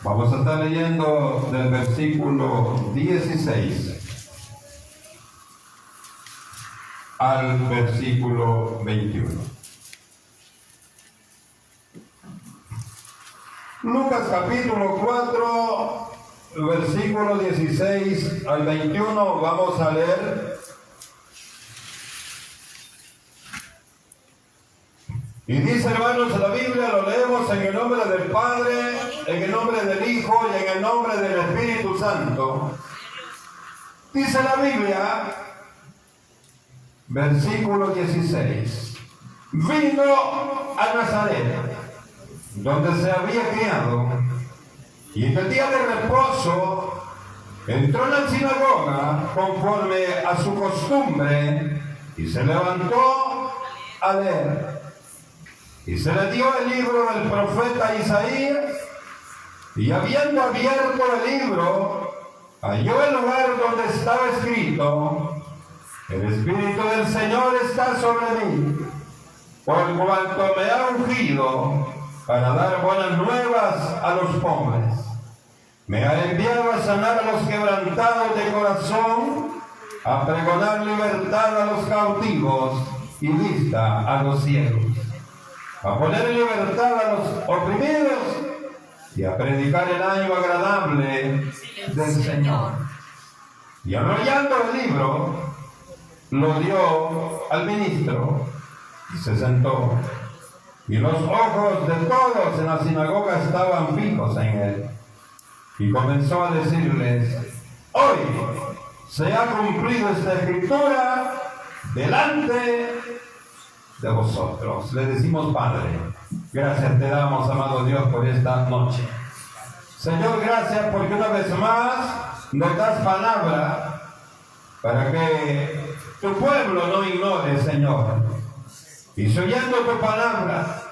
Vamos a estar leyendo del versículo 16 al versículo 21. Lucas capítulo 4, versículo 16 al 21, vamos a leer. Y dice, hermanos, la Biblia lo leemos en el nombre del Padre, en el nombre del Hijo y en el nombre del Espíritu Santo. Dice la Biblia, versículo 16, vino a Nazaret, donde se había criado, y en el día de reposo entró en la sinagoga conforme a su costumbre, y se levantó a leer. Y se le dio el libro del profeta Isaías, y habiendo abierto el libro, halló el lugar donde estaba escrito: el Espíritu del Señor está sobre mí, por cuanto me ha ungido para dar buenas nuevas a los pobres. Me ha enviado a sanar a los quebrantados de corazón, a pregonar libertad a los cautivos y vista a los ciegos, a poner en libertad a los oprimidos y a predicar el año agradable del Señor. Y enrollando el libro, lo dio al ministro y se sentó. Y los ojos de todos en la sinagoga estaban fijos en él. Y comenzó a decirles: hoy se ha cumplido esta escritura delante de vosotros. Le decimos: Padre, gracias te damos, amado Dios, por esta noche. Señor, gracias porque una vez más nos das palabra para que tu pueblo no ignore, Señor. Y si oyendo tu palabra,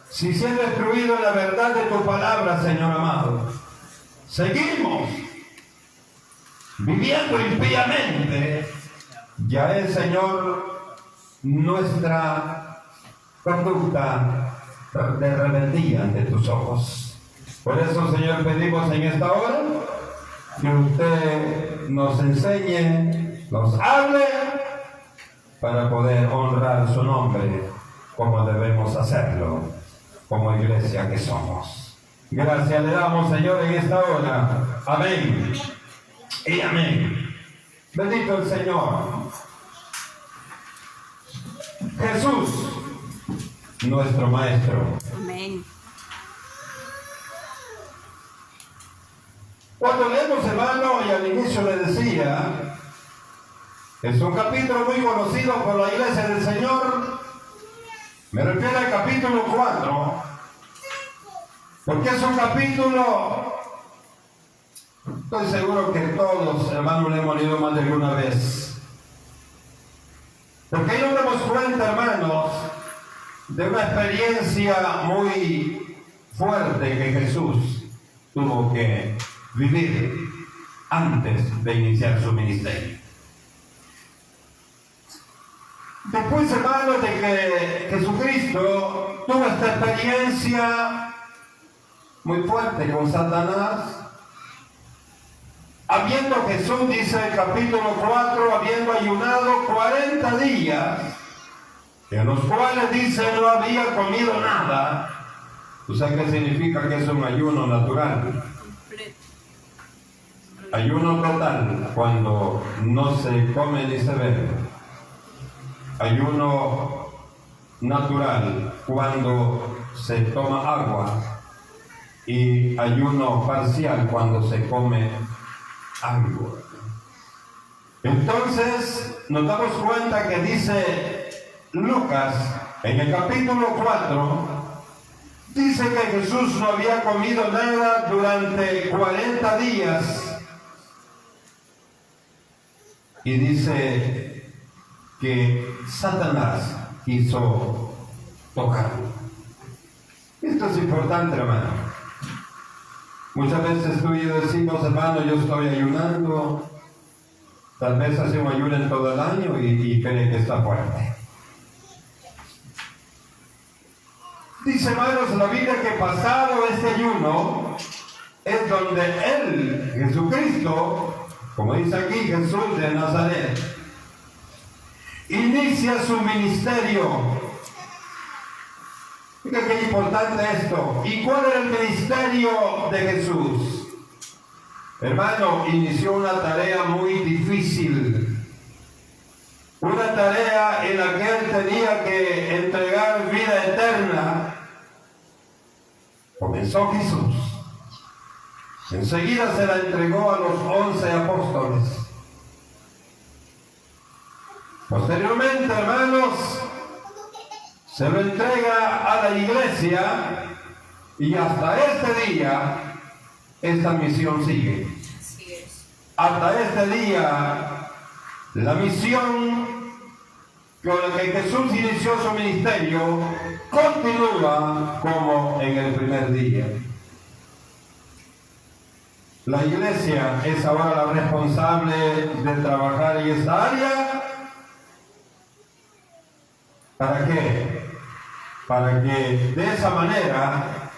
si siendo instruido en la verdad de tu palabra, Señor amado, seguimos viviendo impíamente, ya es, Señor, nuestra conducta de rebeldía ante tus ojos. Por eso, Señor, pedimos en esta hora que usted nos enseñe, nos hable, para poder honrar su nombre como debemos hacerlo, como iglesia que somos. Gracias le damos, Señor, en esta hora. Amén y amén. Bendito el Señor. Jesús, nuestro Maestro. Amén. Cuando leemos, hermano, y al inicio le decía, es un capítulo muy conocido por la iglesia del Señor. Me refiero al capítulo 4, porque es un capítulo, estoy seguro que todos, hermanos, lo hemos leído más de alguna vez. Porque ahí nos damos cuenta, hermanos, de una experiencia muy fuerte que Jesús tuvo que vivir antes de iniciar su ministerio. Después, hermanos, de que Jesucristo tuvo esta experiencia muy fuerte con Satanás, habiendo Jesús, dice el capítulo 4, habiendo ayunado 40 días, en los cuales dice no había comido nada. ¿Tú sabes qué significa que es un ayuno natural? Ayuno total, cuando no se come ni se bebe. Ayuno natural, cuando se toma agua. Y ayuno parcial, cuando se come algo. Entonces, nos damos cuenta que dice Lucas, en el capítulo 4, dice que Jesús no había comido nada durante 40 días. Y dice que Satanás quiso tocarlo. Esto es importante, hermano. Muchas veces tú y yo decimos, hermano, yo estoy ayunando. Tal vez hace un ayuno en todo el año y cree que está fuerte. Dice, hermanos, la Biblia que pasado este ayuno, es donde Él, Jesucristo, como dice aquí, Jesús de Nazaret, inicia su ministerio. Fíjate qué importante esto. ¿Y cuál era el ministerio de Jesús? Hermano, inició una tarea muy difícil. Una tarea en la que Él tenía que entregar vida eterna. Comenzó Jesús. Enseguida se la entregó a los 11 apóstoles. Posteriormente, hermanos, se lo entrega a la iglesia y hasta este día esta misión sigue. Hasta este día la misión con la que Jesús inició su ministerio continúa como en el primer día. La iglesia es ahora la responsable de trabajar en esta área. ¿Para qué? Para que de esa manera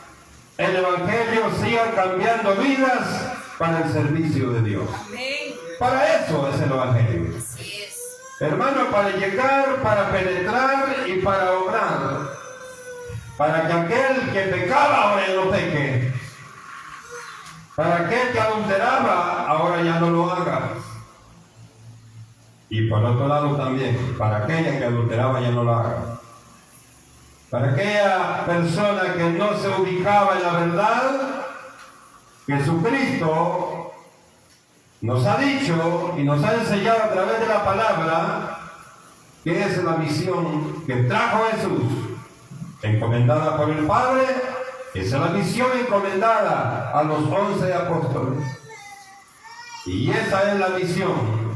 el Evangelio siga cambiando vidas para el servicio de Dios. Amén. Para eso es el Evangelio. Así es. Hermano, para llegar, para penetrar y para obrar. Para que aquel que pecaba ahora ya no peque. Para aquel que adulteraba ahora ya no lo haga. Y por otro lado también, para aquella que adulteraba ya no lo haga. Para aquella persona que no se ubicaba en la verdad, Jesucristo nos ha dicho y nos ha enseñado a través de la palabra que es la misión que trajo Jesús, encomendada por el Padre. Esa es la misión encomendada a los 11 apóstoles. Y esa es la misión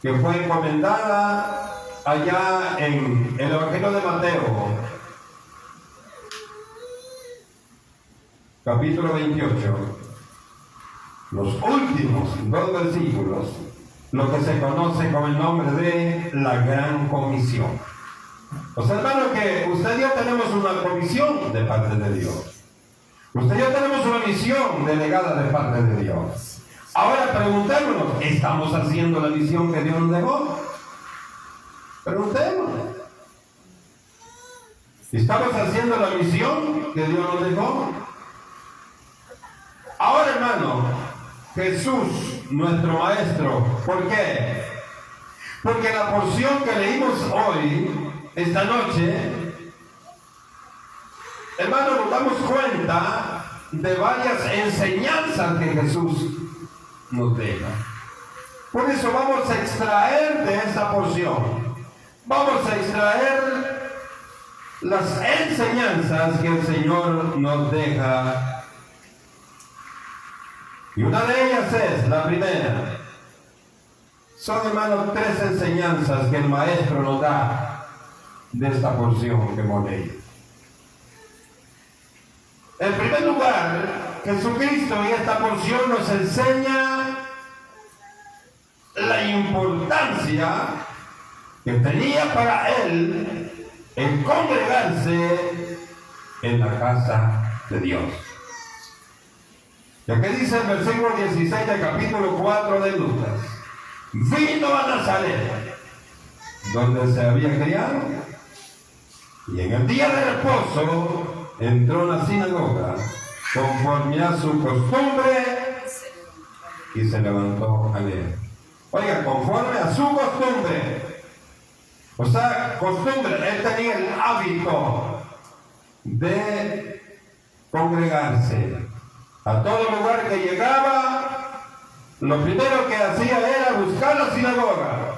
que fue encomendada allá en el Evangelio de Mateo, capítulo 28. Los últimos 2 versículos, lo que se conoce con el nombre de la Gran Comisión. Pues hermano, que usted y yo tenemos una comisión de parte de Dios. Usted y yo tenemos una misión delegada de parte de Dios. Ahora preguntémonos, ¿estamos haciendo la misión que Dios nos dejó? Preguntémonos. ¿Estamos haciendo la misión que Dios nos dejó? Ahora, hermano, Jesús, nuestro Maestro, ¿por qué? Porque la porción que leímos hoy, esta noche, hermano, nos damos cuenta de varias enseñanzas que Jesús nos deja. Por eso vamos a extraer de esta porción, vamos a extraer las enseñanzas que el Señor nos deja. Y una de ellas es, la primera, son, hermanos, 3 enseñanzas que el Maestro nos da de esta porción que hemos leído. En primer lugar, Jesucristo en esta porción nos enseña la importancia que tenía para Él el congregarse en la casa de Dios. Ya que dice el versículo 16 del capítulo 4 de Lucas: vino a Nazaret, donde se había criado, y en el día de reposo entró en la sinagoga conforme a su costumbre y se levantó a leer. Oiga, conforme a su costumbre. O sea, costumbre, él tenía el hábito de congregarse. A todo lugar que llegaba, lo primero que hacía era buscar la sinagoga,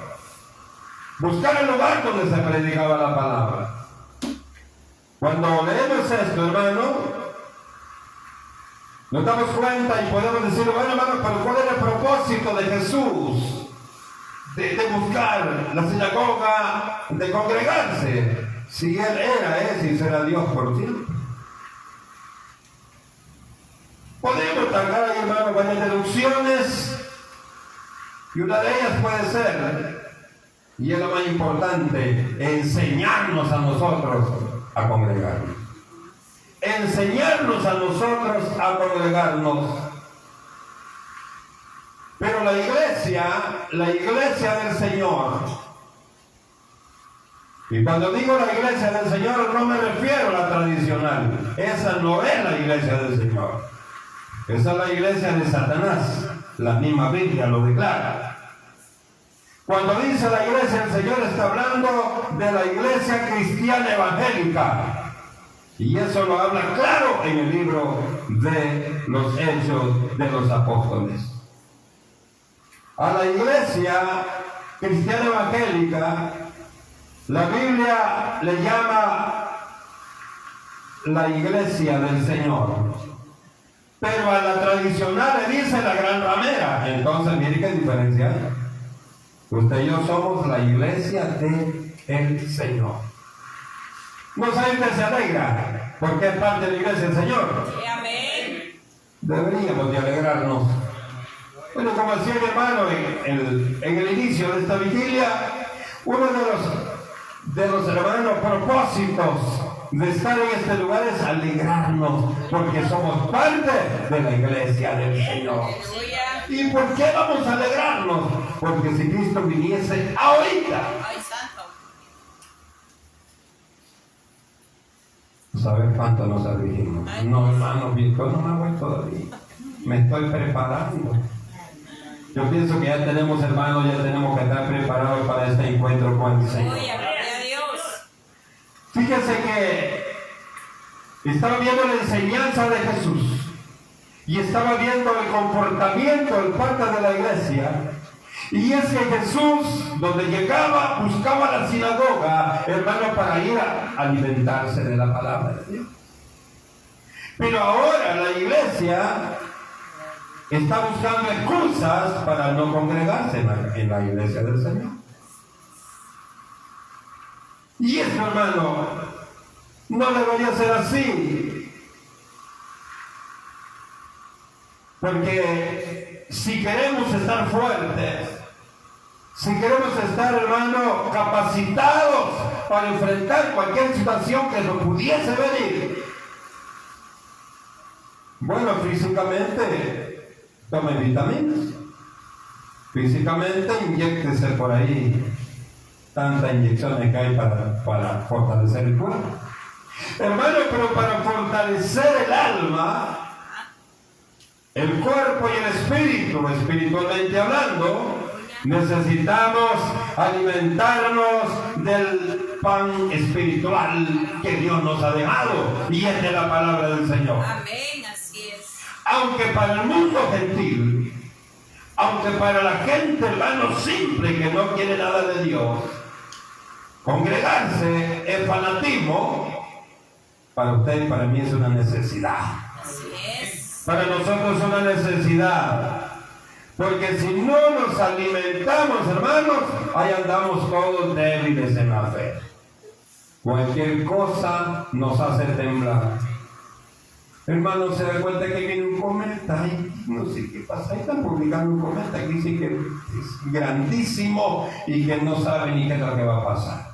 buscar el lugar donde se predicaba la palabra. Cuando leemos esto, hermano, nos damos cuenta y podemos decir, bueno, hermano, pero ¿cuál era el propósito de Jesús de buscar la sinagoga, de congregarse? Si Él es y será Dios por siempre. Podemos sacar ahí, hermano, varias deducciones, y una de ellas puede ser, y es lo más importante, enseñarnos a nosotros a congregarnos. Enseñarnos a nosotros a congregarnos. la iglesia del Señor, y cuando digo la iglesia del Señor no me refiero a la tradicional, esa no es la iglesia del Señor, esa es la iglesia de Satanás, la misma Biblia lo declara. Cuando dice la iglesia del Señor está hablando de la iglesia cristiana evangélica, y eso lo habla claro en el libro de los Hechos de los Apóstoles. A la iglesia cristiana evangélica, la Biblia le llama la iglesia del Señor, pero a la tradicional le dice la gran ramera. Entonces, mire qué diferencia hay. Usted y yo somos la iglesia del Señor. ¿No sabe que se alegra porque es parte de la iglesia del Señor? Amén. Deberíamos de alegrarnos. Bueno, como decía mi hermano en el inicio de esta vigilia, uno de los hermanos propósitos de estar en este lugar es alegrarnos porque somos parte de la iglesia del Señor. ¿Y por qué vamos a alegrarnos? Porque si Cristo viniese ahorita, ¿saben cuánto nos afligimos? No, hermano, yo no me voy todavía. Me estoy preparando. Yo pienso que ya tenemos, hermanos, ya tenemos que estar preparados para este encuentro con el Señor. Fíjense que estaba viendo la enseñanza de Jesús y estaba viendo el comportamiento del parte de la iglesia. Y es que Jesús, donde llegaba, buscaba la sinagoga, hermano, para ir a alimentarse de la palabra de Dios. Pero ahora la iglesia está buscando excusas para no congregarse en la iglesia del Señor. Y eso, hermano, no debería ser así. Porque si queremos estar fuertes, si queremos estar, hermano, capacitados para enfrentar cualquier situación que nos pudiese venir, bueno, físicamente tomen vitaminas, físicamente inyéctese por ahí tantas inyecciones que hay para fortalecer el cuerpo, hermano, pero para fortalecer el alma, el cuerpo y el espíritu, espiritualmente hablando, necesitamos alimentarnos del pan espiritual que Dios nos ha dejado, y es de la palabra del Señor. Amén, así es. Aunque para el mundo gentil, aunque para la gente, hermano, simple que no quiere nada de Dios, congregarse es fanatismo, para usted y para mí es una necesidad. Así es. Para nosotros es una necesidad. Porque si no nos alimentamos, hermanos, ahí andamos todos débiles en la fe. Cualquier cosa nos hace temblar. Hermanos, se da cuenta que viene un cometa y no sé qué pasa. Ahí están publicando un cometa que dice que es grandísimo y que no sabe ni qué es lo que va a pasar.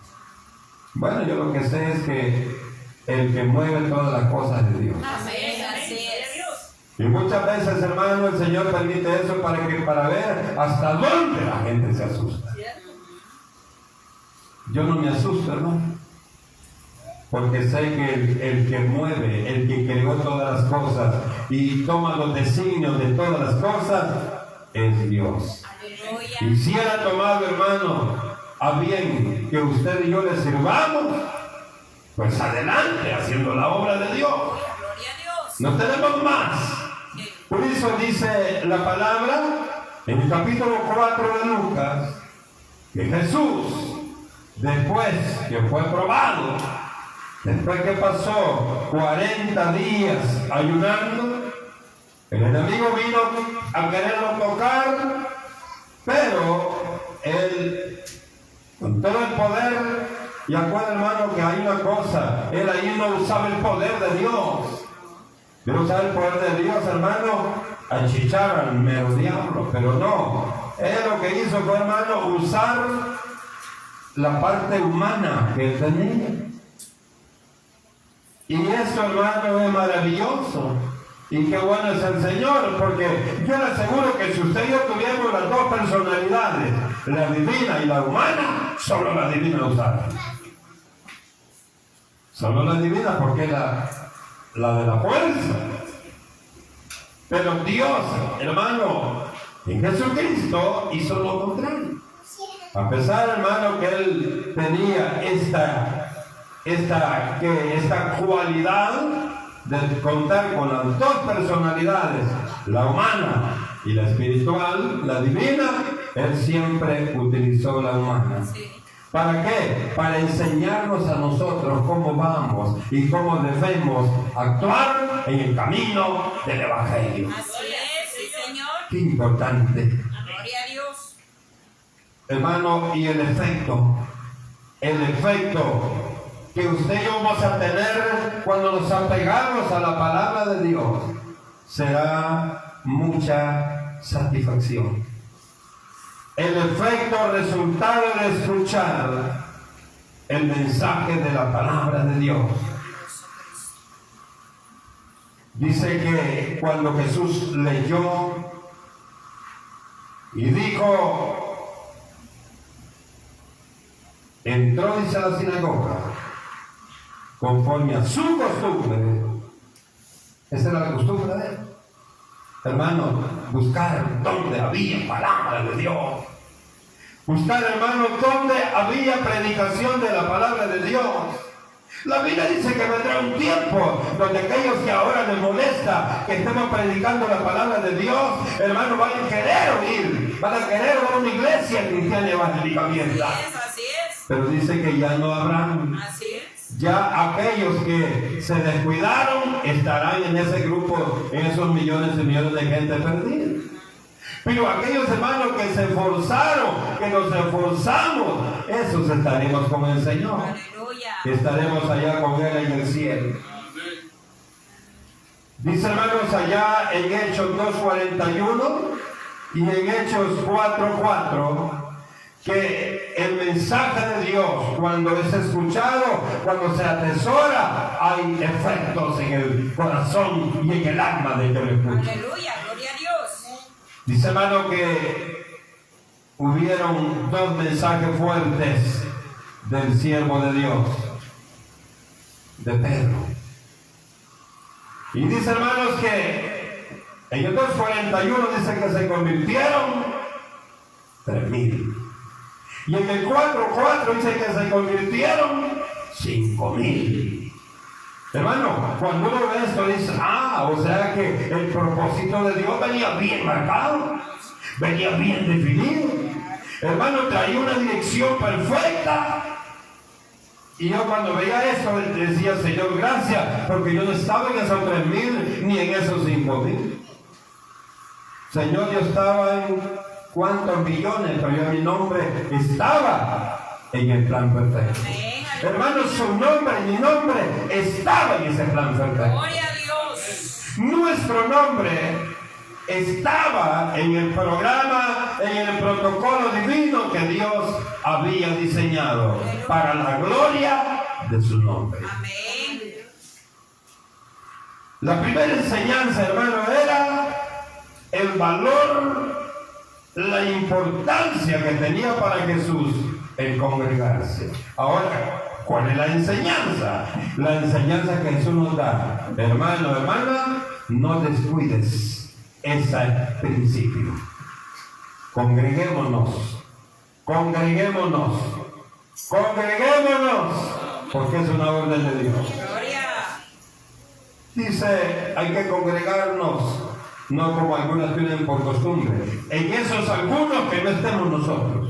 Bueno, yo lo que sé es que el que mueve todas las cosas es Dios. Amén, así es. Y muchas veces, hermano, el Señor permite eso para ver hasta dónde la gente se asusta. Yo no me asusto, hermano, porque sé que el que mueve, el que creó todas las cosas y toma los designios de todas las cosas, es Dios. Y si Él ha tomado, hermano, a bien que usted y yo le sirvamos, pues adelante, haciendo la obra de Dios. No tenemos más. Por eso dice la palabra en el capítulo 4 de Lucas que Jesús, después que fue probado, después que pasó 40 días ayunando, el enemigo vino a quererlo tocar, pero él, con todo el poder, y acuerda, hermano, que hay una cosa, él ahí no usaba el poder de Dios. Él usaba el poder de Dios, hermano, achichar al mero diablo, pero no. Él lo que hizo fue, hermano, usar la parte humana que él tenía. Y eso, hermano, es maravilloso. Y qué bueno es el Señor, porque yo le aseguro que si usted y yo tuviéramos las dos personalidades, la divina y la humana, solo la divina usara. Solo la divina, porque es la de la fuerza. Pero Dios, hermano, en Jesucristo hizo lo contrario. A pesar, hermano, que Él tenía esta cualidad de contar con las dos personalidades, la humana y la espiritual, la divina, Él siempre utilizó la humana. ¿Para qué? Para enseñarnos a nosotros cómo vamos y cómo debemos actuar en el camino del Evangelio. Así es, sí, Señor. Qué importante. Gloria a Dios. Hermano, y el efecto que usted y yo vamos a tener cuando nos apegamos a la palabra de Dios será mucha satisfacción. El efecto resultado de escuchar el mensaje de la palabra de Dios. Dice que cuando Jesús leyó y dijo, entró, dice, a la sinagoga conforme a su costumbre. Esa era la costumbre de él, hermano, buscar donde había palabra de Dios, buscar, hermano, donde había predicación de la palabra de Dios. La Biblia dice que vendrá un tiempo donde aquellos que ahora les molesta que estemos predicando la palabra de Dios, hermano, van a querer oír, van a querer ver una iglesia cristiana evangélica abierta. Así es. Pero dice que ya no habrán. Así es. Ya aquellos que se descuidaron estarán en ese grupo, en esos millones y millones de gente perdida. Pero aquellos hermanos que se esforzaron, que nos esforzamos, esos estaremos con el Señor. Aleluya. Estaremos allá con Él en el cielo. Dice, hermanos, allá en Hechos 2:41 y en Hechos 4:4, que el mensaje de Dios, cuando es escuchado, cuando se atesora, hay efectos en el corazón y en el alma de que lo escucha. Aleluya, gloria a Dios. Dice, hermano, que hubieron dos mensajes fuertes del siervo de Dios, de Pedro. Y dice, hermanos, que en el 2:41 dice que se convirtieron 3,000. Y en el 4:4 dice que se convirtieron 5,000. Hermano, cuando uno ve esto dice, o sea que el propósito de Dios venía bien marcado, venía bien definido. Hermano, traía una dirección perfecta. Y yo cuando veía esto decía, Señor, gracias, porque yo no estaba en esos 3,000 ni en esos 5,000. Señor, yo estaba en cuántos millones, pero yo, mi nombre estaba en el plan perfecto. Amén. Hermano, su nombre y mi nombre estaba en ese plan perfecto. Gloria a Dios. Nuestro nombre estaba en el programa, en el protocolo divino que Dios había diseñado para la gloria de su nombre. Amén. La primera enseñanza, hermano, era el valor, la importancia que tenía para Jesús el congregarse. Ahora, ¿cuál es la enseñanza? La enseñanza que Jesús nos da. Hermano, hermana, no descuides ese principio. Congreguémonos, porque es una orden de Dios. Gloria. Dice, hay que congregarnos, no como algunas tienen por costumbre. En esos algunos que no estemos nosotros.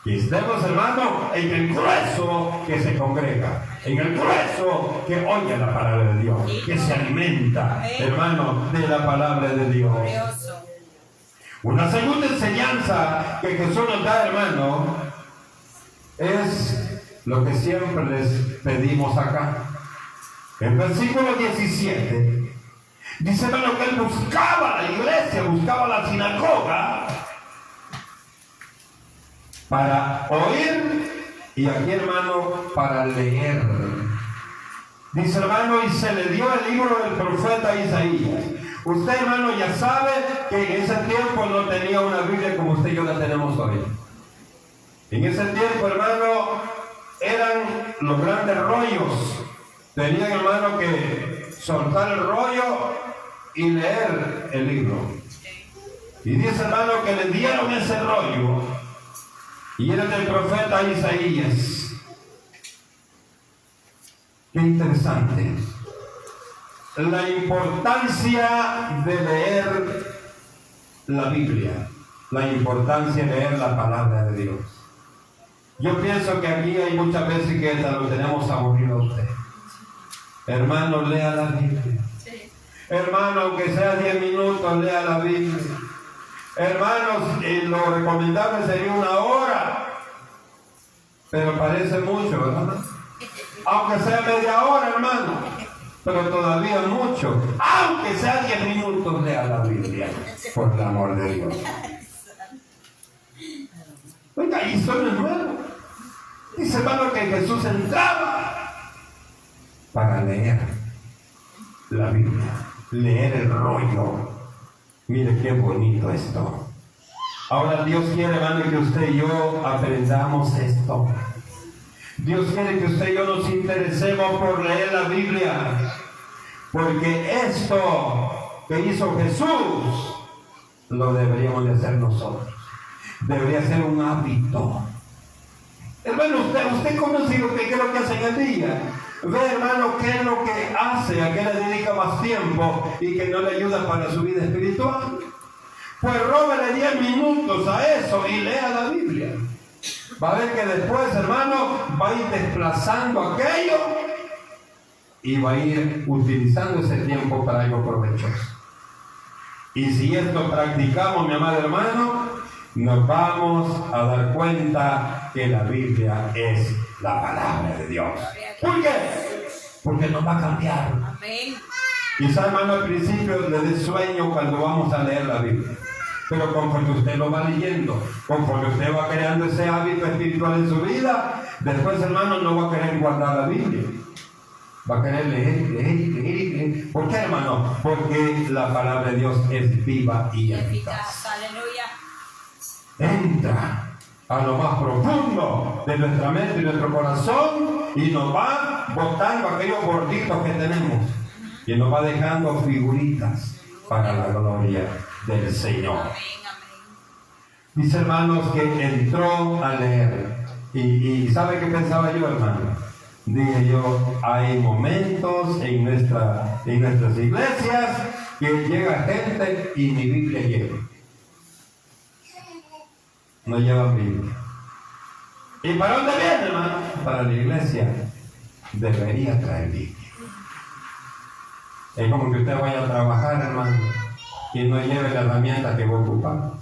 Que estemos, hermano, en el grueso que se congrega, en el grueso que oye la palabra de Dios, que se alimenta, hermano, de la palabra de Dios. Glorioso. Una segunda enseñanza que Jesús nos da, hermano, es lo que siempre les pedimos acá. El versículo 17 dice, hermano, que él buscaba la iglesia, buscaba la sinagoga para oír y aquí, hermano, para leer. Dice, hermano, y se le dio el libro del profeta Isaías. Usted, hermano, ya sabe que en ese tiempo no tenía una Biblia como usted y yo la tenemos hoy. En ese tiempo, hermano, eran los grandes rollos. Tenían, hermano, que soltar el rollo y leer el libro. Y dice, hermano, que le dieron ese rollo y era del profeta Isaías. Qué interesante. La importancia de leer la Biblia, la importancia de leer la palabra de Dios. Yo pienso que aquí hay muchas veces que lo tenemos aburrido a usted. Hermano, lea la Biblia. Hermano, aunque sea 10 minutos, lea la Biblia. Hermanos, lo recomendable sería 1 hora. Pero parece mucho, ¿verdad? Aunque sea media hora, hermano. Pero todavía mucho. Aunque sea 10 minutos, lea la Biblia. Por el amor de Dios. Oiga, y eso no es nuevo. Dice, hermano, que Jesús entraba para leer la Biblia, leer el rollo. Mire qué bonito esto. Ahora Dios quiere, hermano, que usted y yo aprendamos esto. Dios quiere que usted y yo nos interesemos por leer la Biblia, porque esto que hizo Jesús lo deberíamos de hacer nosotros. Debería ser un hábito. Hermano, usted conoce lo que es lo que hace en el día. Ve, hermano, qué es lo que hace, a qué le dedica más tiempo y que no le ayuda para su vida espiritual. Pues róbele 10 minutos a eso y lea la Biblia. Va a ver que después, hermano, va a ir desplazando aquello y va a ir utilizando ese tiempo para algo provechoso. Y si esto practicamos, mi amado hermano, nos vamos a dar cuenta que la Biblia es la palabra de Dios. ¿Por qué? Porque nos va a cambiar. Amén. Quizá, hermano, al principio le dé sueño cuando vamos a leer la Biblia. Pero conforme usted lo va leyendo, conforme usted va creando ese hábito espiritual en su vida, después, hermano, no va a querer guardar la Biblia. Va a querer leer. ¿Por qué, hermano? Porque la palabra de Dios es viva y eficaz. Aleluya. Entra a lo más profundo de nuestra mente y nuestro corazón y nos va botando aquellos gorditos que tenemos y nos va dejando figuritas para la gloria del Señor. Amén, amén. Dice, hermanos, que entró a leer y ¿sabe qué pensaba yo, hermano? Dije yo, hay momentos en nuestras iglesias que llega gente y mi Biblia lleva. No llevan Biblia. ¿Y para dónde viene, hermano? Para la iglesia. Debería traer Biblia. Es como que usted vaya a trabajar, hermano, y no lleve la herramienta que va a ocupar. O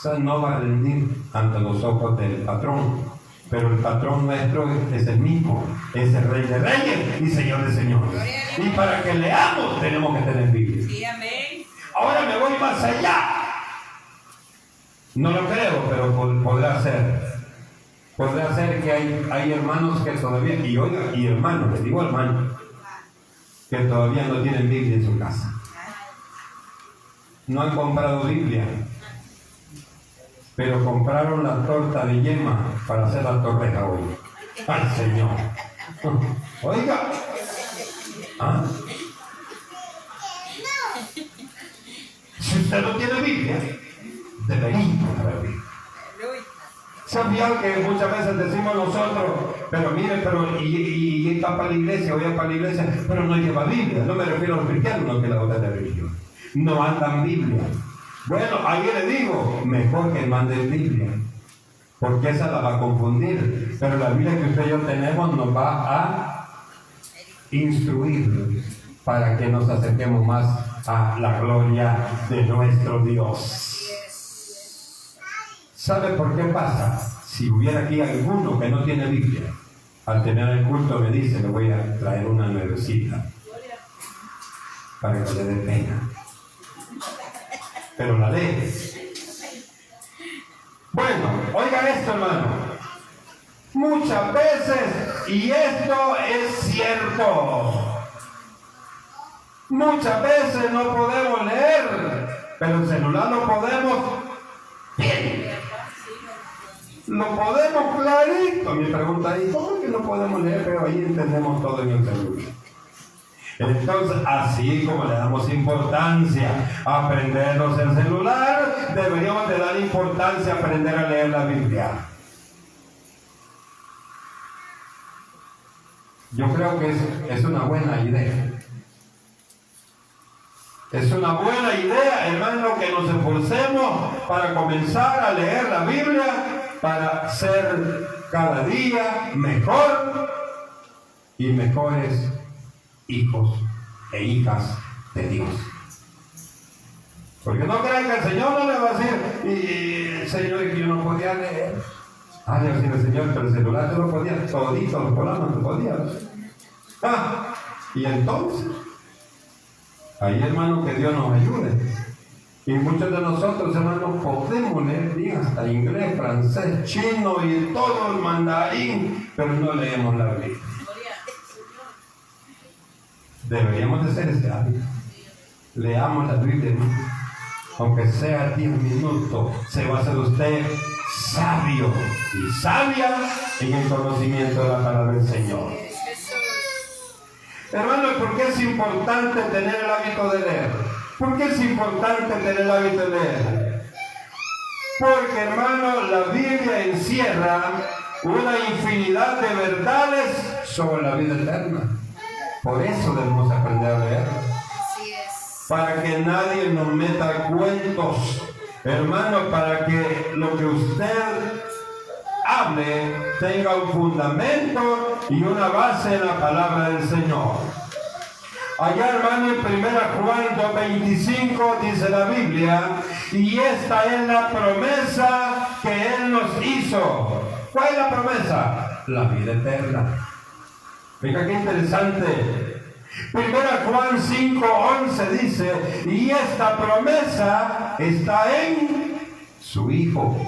sea, no va a rendir ante los ojos del patrón. Pero el patrón nuestro es el mismo. Es el Rey de Reyes y Señor de Señores. Y para que leamos tenemos que tener Biblia. Sí, amén. Ahora me voy más allá. No lo creo, pero podrá ser. Podrá ser que hay hermanos que todavía, y oiga, y hermanos, les digo hermanos, que todavía no tienen Biblia en su casa. No han comprado Biblia, pero compraron la torta de yema para hacer la torreja hoy. ¡Ay, Señor! Oiga. ¿Ah? Si usted no tiene Biblia, debería haber Biblia. ¿Sabía que muchas veces decimos nosotros, pero mire, y está para la iglesia, oye para la iglesia, pero no lleva Biblia? No me refiero a los cristianos, no que la otra de religión. No andan Biblia. Bueno, ahí le digo, mejor que manden Biblia, porque esa la va a confundir. Pero la Biblia que usted y yo tenemos nos va a instruir para que nos acerquemos más a la gloria de nuestro Dios. ¿Sabe por qué pasa? Si hubiera aquí alguno que no tiene Biblia, al tener el culto me dice, le voy a traer una nuevecita para que le dé pena. Pero la lee. Bueno, oiga esto, hermano. Muchas veces, y esto es cierto. Muchas veces no podemos leer, pero el celular lo podemos bien. Lo podemos clarito. Mi pregunta es, ¿cómo que no podemos leer, pero ahí entendemos todo en el celular? Entonces, así como le damos importancia a aprendernos el celular, deberíamos de dar importancia a aprender a leer la Biblia. Yo creo que es una buena idea. Es una buena idea, hermano, que nos esforcemos para comenzar a leer la Biblia, para ser cada día mejor y mejores hijos e hijas de Dios. Porque no crean que el Señor no le va a decir, Señor, que yo no podía leer. Le va a decir el Señor, pero el celular te lo podía, todito los programas lo podía. Y entonces, ahí, hermano, que Dios nos ayude. Y muchos de nosotros, hermanos, podemos leer bien hasta inglés, francés, chino y todo el mandarín, pero no leemos la Biblia. Deberíamos de ser ese hábito. Leamos la Biblia, hermano. Aunque sea 10 minutos, se va a hacer usted sabio y sabia en el conocimiento de la palabra del Señor. Hermano, ¿por qué es importante tener el hábito de leer? ¿Por qué es importante tener el hábito de leer? Porque, hermano, la Biblia encierra una infinidad de verdades sobre la vida eterna. Por eso debemos aprender a leer. Para que nadie nos meta cuentos, hermano, para que lo que usted hable tenga un fundamento y una base en la palabra del Señor. Allá, hermano, en 1 Juan 2:25 dice la Biblia, y esta es la promesa que Él nos hizo. ¿Cuál es la promesa? La vida eterna. Fíjate qué interesante. 1 Juan 5:11 dice, y esta promesa está en su Hijo.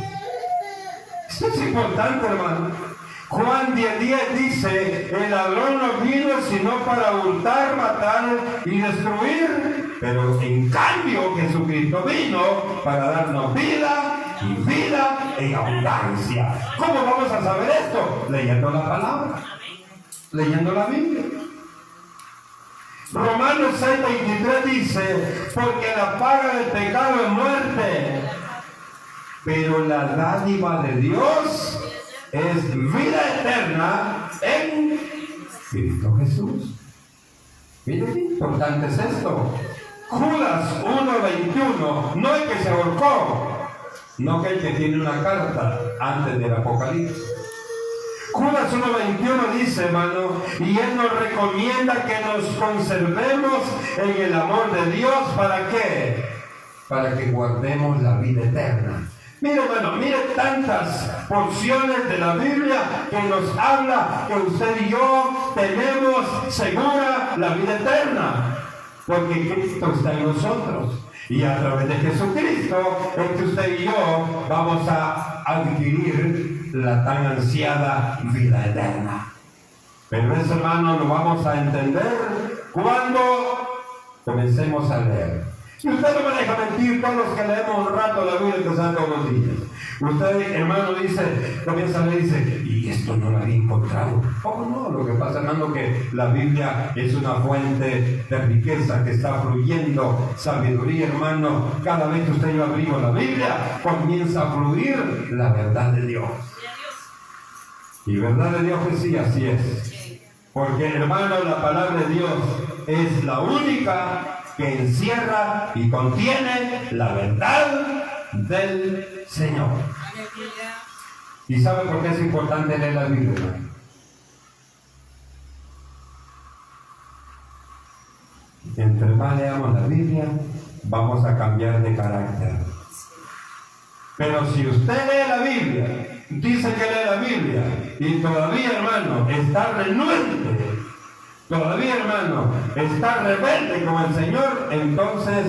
Esto es importante, hermano. Juan 10:10 dice, el ladrón no vino sino para hurtar, matar y destruir, pero en cambio Jesucristo vino para darnos vida y vida en abundancia. ¿Cómo vamos a saber esto? Leyendo la palabra, leyendo la Biblia. Romanos 6:23 dice, porque la paga del pecado es muerte, pero la dádiva de Dios es vida eterna en Cristo Jesús. Miren qué importante es esto. Judas 1:21, no el que se ahorcó, no que el que tiene una carta antes del Apocalipsis. Judas 1:21 dice, hermano, y Él nos recomienda que nos conservemos en el amor de Dios. ¿Para qué? Para que guardemos la vida eterna. Mire, hermano, mire tantas porciones de la Biblia que nos habla que usted y yo tenemos segura la vida eterna. Porque Cristo está en nosotros. Y a través de Jesucristo es que usted y yo vamos a adquirir la tan ansiada vida eterna. Pero eso, hermano, lo vamos a entender cuando comencemos a leer. Y usted no me deja mentir, todos los que leemos un rato la Biblia que sean todos los días. Usted, hermano, dice, comienza a leer y dice, y esto no lo había encontrado. Oh, no, lo que pasa, hermano, que la Biblia es una fuente de riqueza que está fluyendo sabiduría, hermano. Cada vez que usted va abriendo la Biblia, comienza a fluir la verdad de Dios. Y verdad de Dios que sí, así es. Porque, hermano, la palabra de Dios es la única que encierra y contiene la verdad del Señor. ¿Y sabe por qué es importante leer la Biblia, hermano? Entre más leamos la Biblia, vamos a cambiar de carácter. Pero si usted lee la Biblia, dice que lee la Biblia, y todavía, hermano, está renuente, todavía, hermano, está rebelde con el Señor, entonces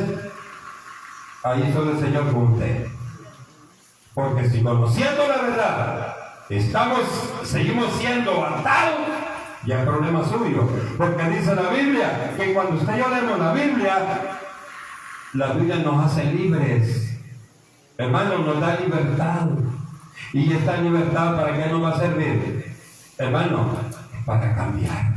ahí solo el Señor con usted. Porque si conociendo la verdad seguimos siendo atados, ya es problema suyo. Porque dice la Biblia que cuando usted y yo leemos la Biblia nos hace libres. Hermano, nos da libertad. Y esta libertad, ¿para qué nos va a servir? Hermano, para cambiar.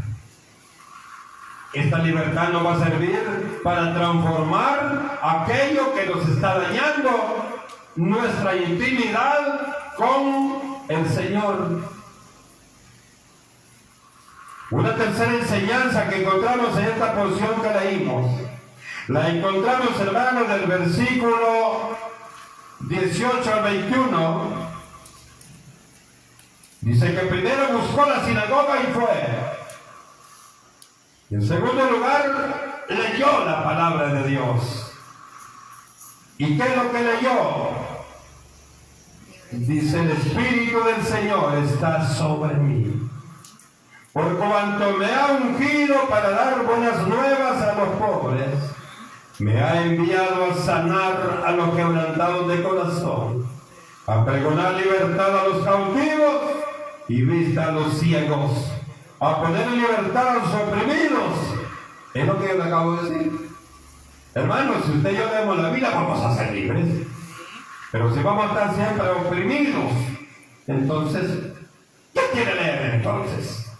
Esta libertad nos va a servir para transformar aquello que nos está dañando nuestra intimidad con el Señor. Una tercera enseñanza que encontramos en esta porción que leímos, la encontramos, hermanos, del versículo 18 al 21. Dice que primero buscó la sinagoga y fue. Y en segundo lugar, leyó la palabra de Dios. ¿Y qué es lo que leyó? Dice: el Espíritu del Señor está sobre mí, por cuanto me ha ungido para dar buenas nuevas a los pobres, me ha enviado a sanar a los quebrantados de corazón, a pregonar libertad a los cautivos y vista a los ciegos, a poner en libertad a los oprimidos. Es lo que yo le acabo de decir. Hermanos, si usted y yo leemos la Biblia, vamos a ser libres. Pero si vamos a estar siempre oprimidos, entonces, ¿qué quiere leer entonces?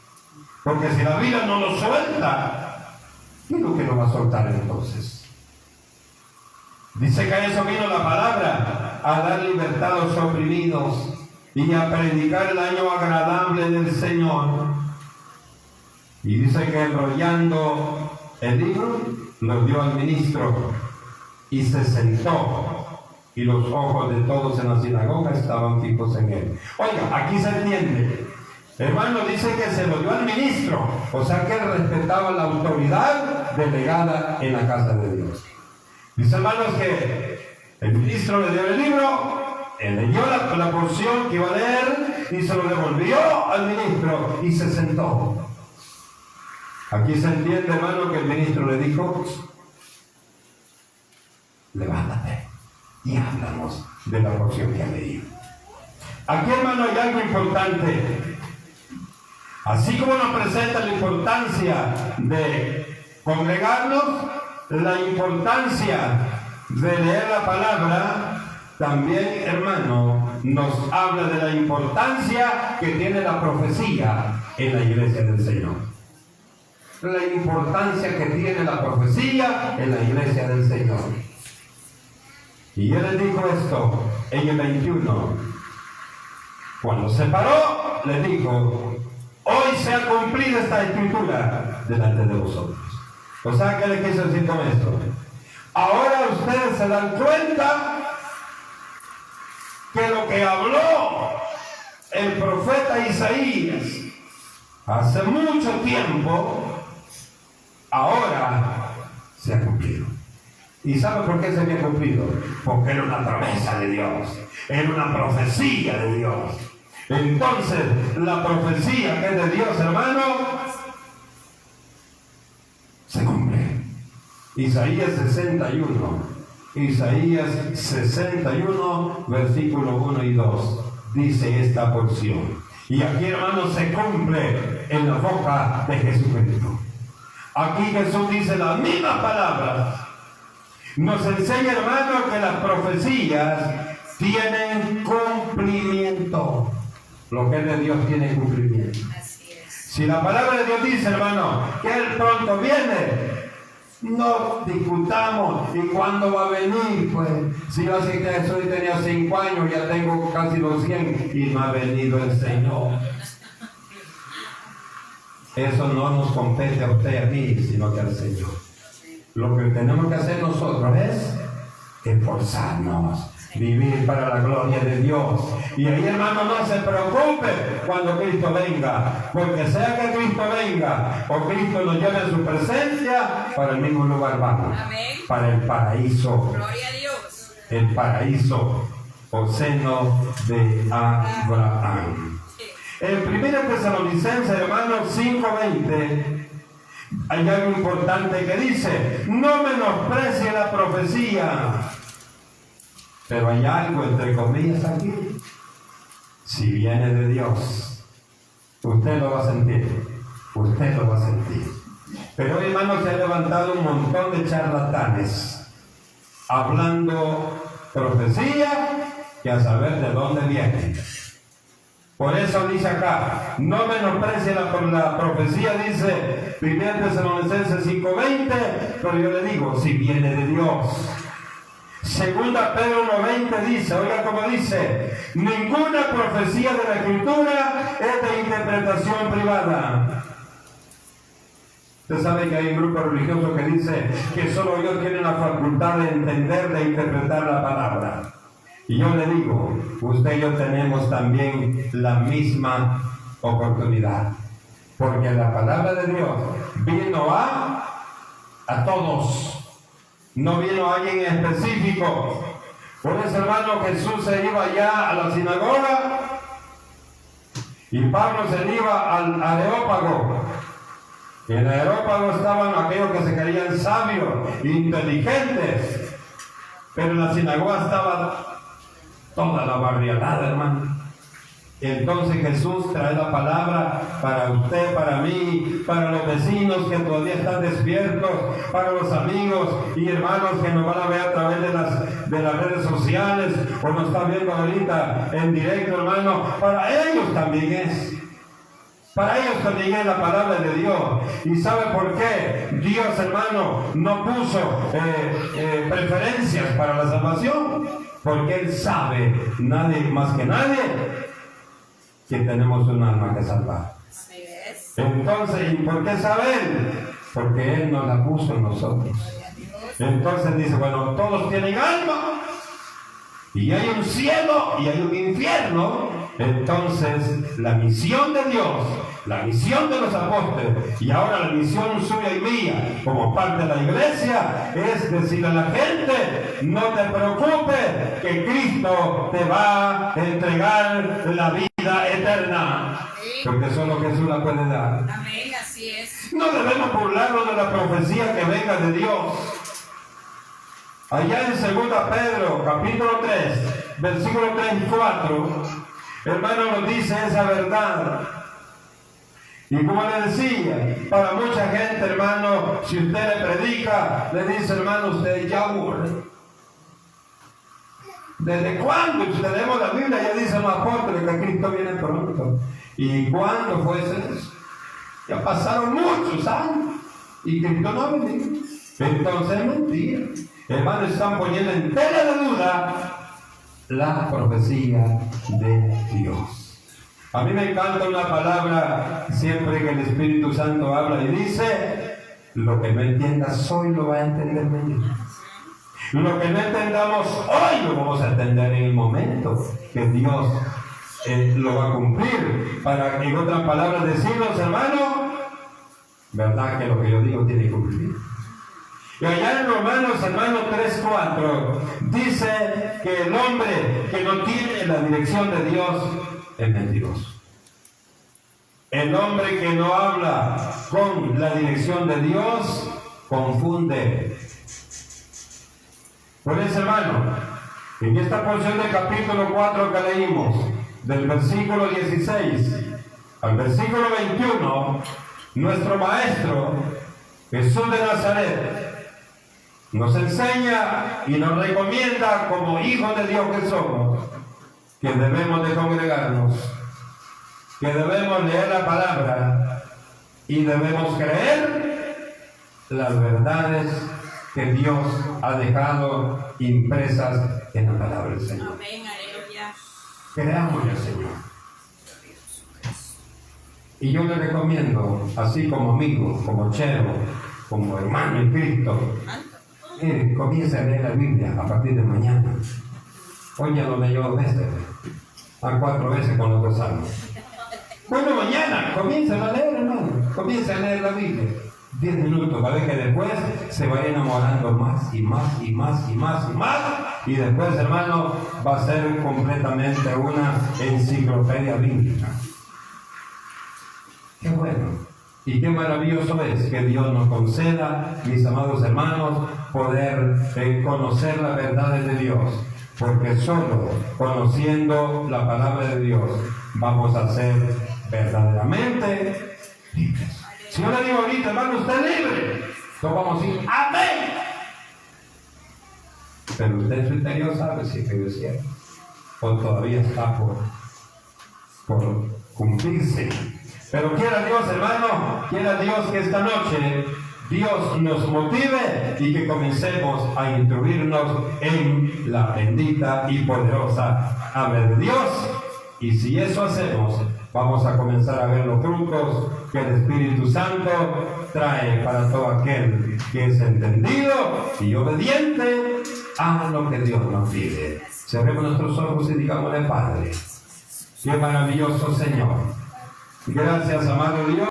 Porque si la Biblia no nos suelta, ¿qué es lo que nos va a soltar entonces? Dice que a eso vino la palabra, a dar libertad a los oprimidos y a predicar el año agradable del Señor. Y dice que enrollando el libro, lo dio al ministro y se sentó. Y los ojos de todos en la sinagoga estaban fijos en él. Oiga, aquí se entiende. Hermano, dice que se lo dio al ministro. O sea que él respetaba la autoridad delegada en la casa de Dios. Dice, hermanos, que el ministro le dio el libro, él leyó la porción que iba a leer y se lo devolvió al ministro y se sentó. Aquí se entiende, hermano, que el ministro le dijo: levántate y háblanos de la porción que ha leído. Aquí, hermano, hay algo importante. Así como nos presenta la importancia de congregarnos, la importancia de leer la palabra, también, hermano, nos habla de la importancia que tiene la profecía en la iglesia del Señor. La importancia que tiene la profecía en la iglesia del Señor. Y él les dijo esto en el 21. Cuando se paró, les dijo: hoy se ha cumplido esta escritura delante de vosotros. O sea, ¿qué le quiso decir con esto? Ahora ustedes se dan cuenta que lo que habló el profeta Isaías hace mucho tiempo, ahora se ha cumplido. ¿Y sabe por qué se había cumplido? Porque era una promesa de Dios, era una profecía de Dios. Entonces, la profecía que es de Dios, hermano, se cumple. Isaías 61, versículo 1 y 2, dice esta porción. Y aquí, hermano, se cumple en la boca de Jesucristo. Aquí Jesús dice las mismas palabras. Nos enseña, hermano, que las profecías tienen cumplimiento. Lo que es de Dios tiene cumplimiento. Así es. Si la palabra de Dios dice, hermano, que Él pronto viene, no discutamos. ¿Y cuándo va a venir? Pues, si yo así que Jesús tenía 5 años, ya tengo casi los 100 y no ha venido el Señor. Eso no nos compete a usted y a mí, sino que al Señor. Lo que tenemos que hacer nosotros es esforzarnos, vivir para la gloria de Dios. Y ahí, hermano, no se preocupe cuando Cristo venga, porque sea que Cristo venga o Cristo nos lleve a su presencia, para el mismo lugar vamos. Amén. Para el paraíso. Gloria a Dios. El paraíso o seno de Abraham. En 1 Tesalonicenses, hermanos, 5:20, hay algo importante que dice: no menosprecie la profecía. Pero hay algo entre comillas aquí. Si viene de Dios, usted lo va a sentir. usted lo va a sentir. Pero hoy, hermanos, se han levantado un montón de charlatanes hablando profecía que a saber de dónde viene. Por eso dice acá, no menosprecie la profecía, dice 1 Tesalonicenses 5:20, pero yo le digo, si viene de Dios. Segunda Pedro 1:20 dice, oiga como dice, ninguna profecía de la Escritura es de interpretación privada. Usted sabe que hay un grupo religioso que dice que solo Dios tiene la facultad de entender, de interpretar la palabra. Y yo le digo, usted y yo tenemos también la misma oportunidad. Porque la palabra de Dios vino a todos. No vino a alguien específico. Por eso, hermano, Jesús se iba allá a la sinagoga y Pablo se iba al Areópago. Y en el Areópago estaban aquellos que se creían sabios, inteligentes. Pero en la sinagoga estaba toda la barrialada, hermano. Entonces Jesús trae la palabra para usted, para mí, para los vecinos que todavía están despiertos, para los amigos y hermanos que nos van a ver a través de las redes sociales o nos están viendo ahorita en directo, hermano. Para ellos también es. Para ellos también es la palabra de Dios. ¿Y sabe por qué? Dios, hermano, no puso preferencias para la salvación. Porque Él sabe, nadie más que nadie, que tenemos un alma que salvar. Entonces, ¿y por qué sabe Él? Porque Él nos la puso en nosotros. Entonces dice, bueno, todos tienen alma. Y hay un cielo y hay un infierno. Entonces, la misión de Dios, la misión de los apóstoles, y ahora la misión suya y mía, como parte de la iglesia, es decirle a la gente, no te preocupes, que Cristo te va a entregar la vida eterna. Porque solo Jesús la puede dar. Amén, así es. No debemos burlarnos de la profecía que venga de Dios. Allá en 2 Pedro, capítulo 3, versículo 3 y 4, hermano, nos dice esa verdad. Y como le decía, para mucha gente, hermano, si usted le predica, le dice, hermano, usted ya aburre. ¿Desde cuándo? Si tenemos la Biblia, ya dicen los apóstoles que Cristo viene pronto. ¿Y cuándo fue eso? Ya pasaron muchos años y Cristo no ha venido. Entonces es mentira. Hermanos, están poniendo en tela de duda la profecía de Dios. A mí me encanta una palabra siempre que el Espíritu Santo habla y dice, lo que no entiendas hoy lo va a entender mañana. Lo que no entendamos hoy lo vamos a entender en el momento que Dios lo va a cumplir. Para, en otras palabras, decirnos, hermano, verdad que lo que yo digo tiene que cumplir. Y allá en Romanos, hermano 3:4, dice que el hombre que no tiene la dirección de Dios es mentiroso. El hombre que no habla con la dirección de Dios confunde. Por eso, hermano, en esta porción del capítulo 4 que leímos, del versículo 16 al versículo 21, nuestro maestro Jesús de Nazaret nos enseña y nos recomienda como hijos de Dios que somos, que debemos de congregarnos, que debemos leer la palabra y debemos creer las verdades que Dios ha dejado impresas en la palabra del Señor. Amén, aleluya. Creamos al Señor. Y yo le recomiendo, así como amigo, como chero, como hermano en Cristo, comience a leer la Biblia a partir de mañana. Hoy ya lo leyó 2 veces, a 4 veces con los 2 salmos. Bueno, mañana comience a leer, hermano. Comience a leer la Biblia. 10 minutos, para ver que después se va enamorando más y más y más y más y más. Y después, hermano, va a ser completamente una enciclopedia bíblica. Qué bueno. Y qué maravilloso es que Dios nos conceda, mis amados hermanos, poder conocer las verdades de Dios. Porque solo conociendo la palabra de Dios vamos a ser verdaderamente libres. Si yo le digo ahorita, hermano, usted es libre, todos vamos a decir, amén. Pero usted en su interior sabe si es cierto o todavía está por cumplirse. Pero quiera Dios, hermano, quiera Dios que esta noche Dios nos motive y que comencemos a instruirnos en la bendita y poderosa ame de Dios. Y si eso hacemos, vamos a comenzar a ver los frutos que el Espíritu Santo trae para todo aquel que es entendido y obediente a lo que Dios nos pide. Cerremos nuestros ojos y digámosle, Padre, qué maravilloso Señor. Gracias, amado Dios.